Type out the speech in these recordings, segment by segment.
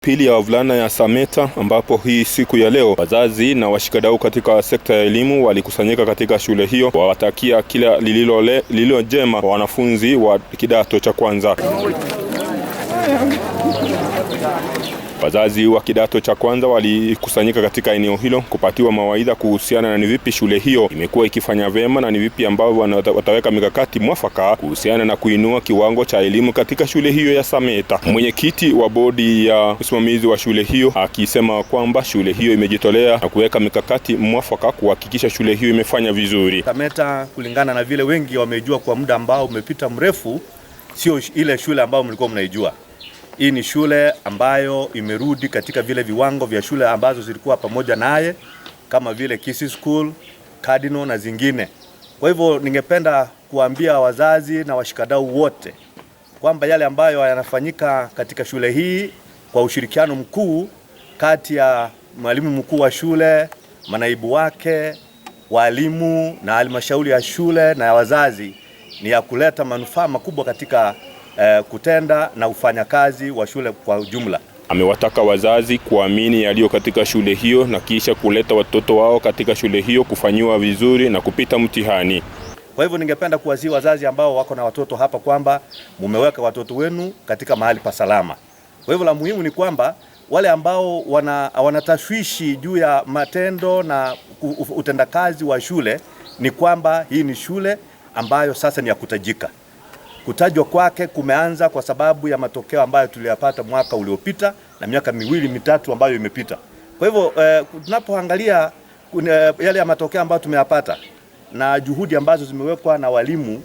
Pili ya wavulana ya Sameta, ambapo hii siku ya leo wazazi na washikadau katika sekta ya elimu walikusanyika katika shule hiyo wawatakia kila lililo jema kwa wanafunzi wa kidato cha kwanza. Wazazi wa kidato cha kwanza walikusanyika katika eneo hilo kupatiwa mawaidha kuhusiana na ni vipi shule hiyo imekuwa ikifanya vema na ni vipi ambao wataweka mikakati mwafaka kuhusiana na kuinua kiwango cha elimu katika shule hiyo ya Sameta. Mwenyekiti wa bodi ya usimamizi wa shule hiyo akisema kwamba shule hiyo imejitolea na kuweka mikakati mwafaka kuhakikisha shule hiyo imefanya vizuri. Sameta, kulingana na vile wengi wamejua kwa muda ambao umepita mrefu, sio ile shule ambayo mlikuwa mnaijua. Hii ni shule ambayo imerudi katika vile viwango vya shule ambazo zilikuwa pamoja naye kama vile Kisi School, Cardinal na zingine. Kwa hivyo ningependa kuambia wazazi na washikadau wote kwamba yale ambayo yanafanyika katika shule hii kwa ushirikiano mkuu kati ya mwalimu mkuu wa shule, manaibu wake, walimu na halmashauri ya shule na ya wazazi ni ya kuleta manufaa makubwa katika kutenda na ufanyakazi wa shule kwa ujumla. Amewataka wazazi kuamini yaliyo katika shule hiyo na kisha kuleta watoto wao katika shule hiyo kufanyiwa vizuri na kupita mtihani. Kwa hivyo ningependa kuwasihi wazazi ambao wako na watoto hapa kwamba mumeweka watoto wenu katika mahali pa salama. Kwa hivyo la muhimu ni kwamba wale ambao wanatashwishi juu ya matendo na utendakazi wa shule ni kwamba hii ni shule ambayo sasa ni ya kutajika. Kutajwa kwake kumeanza kwa sababu ya matokeo ambayo tuliyapata mwaka uliopita na miaka miwili mitatu ambayo imepita. Kwa hivyo tunapoangalia yale ya matokeo ambayo tumeyapata na juhudi ambazo zimewekwa na walimu,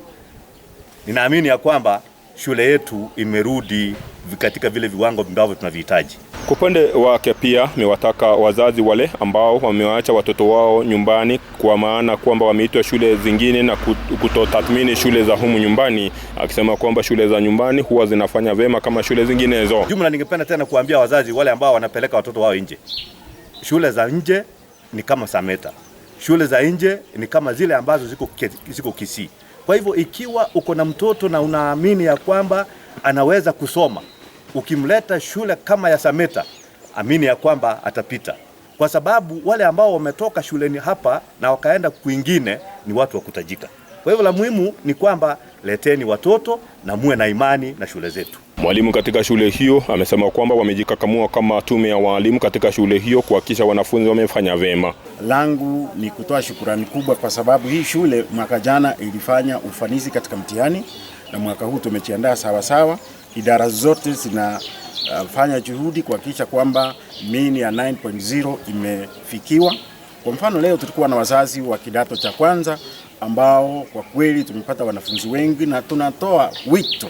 ninaamini ya kwamba shule yetu imerudi katika vile viwango ambavyo tunavihitaji. Kwa upande wake pia amewataka wazazi wale ambao wamewaacha watoto wao nyumbani kwa maana kwamba wameitwa shule zingine na kutotathmini shule za humu nyumbani, akisema kwamba shule za nyumbani huwa zinafanya vema kama shule zinginezo. Jumla ningependa tena kuambia wazazi wale ambao wanapeleka watoto wao nje. Shule za nje ni kama Sameta. Shule za nje ni kama zile ambazo ziko Kisii. Kwa hivyo ikiwa uko na mtoto na unaamini ya kwamba anaweza kusoma, ukimleta shule kama ya Sameta, amini ya kwamba atapita. Kwa sababu wale ambao wametoka shuleni hapa na wakaenda kwingine ni watu wa kutajika. Kwa hivyo la muhimu ni kwamba leteni watoto na muwe na imani na shule zetu. Mwalimu katika shule hiyo amesema kwamba wamejikakamua kama tume ya walimu katika shule hiyo kuhakikisha wanafunzi wamefanya vema. Langu ni kutoa shukrani kubwa kwa sababu hii shule mwaka jana ilifanya ufanisi katika mtihani na mwaka huu tumejiandaa sawa sawa. Idara zote zinafanya juhudi kuhakikisha kwamba mean ya 9.0 imefikiwa. Kwa mfano leo tulikuwa na wazazi wa kidato cha kwanza ambao kwa kweli tumepata wanafunzi wengi, na tunatoa wito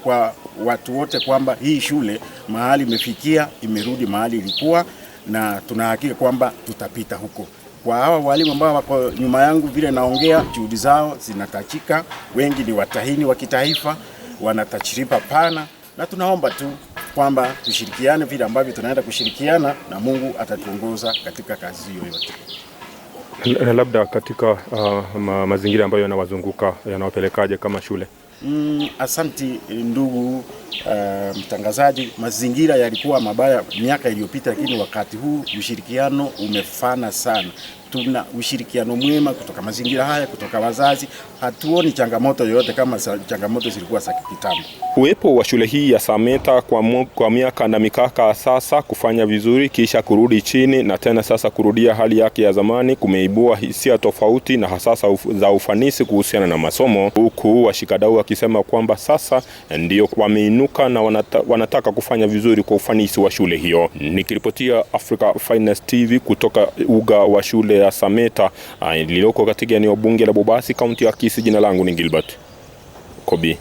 kwa watu wote kwamba hii shule mahali imefikia imerudi mahali ilikuwa, na tunahakika kwamba tutapita huko. Kwa hawa walimu ambao wako nyuma yangu vile naongea, juhudi zao zinatachika. Wengi ni watahini wa kitaifa, wanatachiripa pana, na tunaomba tu kwamba tushirikiane vile ambavyo tunaenda kushirikiana, na Mungu atatuongoza katika kazi hiyo yote. Labda katika mazingira ambayo yanawazunguka yanawapelekaje kama shule? Asanti ndugu mtangazaji, mazingira yalikuwa mabaya miaka iliyopita, lakini wakati huu ushirikiano umefana sana. Tuna ushirikiano mwema kutoka mazingira haya, kutoka wazazi. Hatuoni changamoto yoyote kama changamoto zilikuwa za kitambo. Uwepo wa shule hii ya Sameta kwa miaka na mikaka sasa kufanya vizuri kisha kurudi chini na tena sasa kurudia hali yake ya zamani kumeibua hisia tofauti na hasasa za ufanisi kuhusiana na masomo, huku washikadau wakisema kwamba sasa ndio wameinuka na wanataka kufanya vizuri kwa ufanisi wa shule hiyo. Nikiripotia Africa Finest TV kutoka uga wa shule ya Sameta lililoko katika eneo bunge la Bobasi, kaunti ya Kisii, jina langu ni Gilbert Kobi.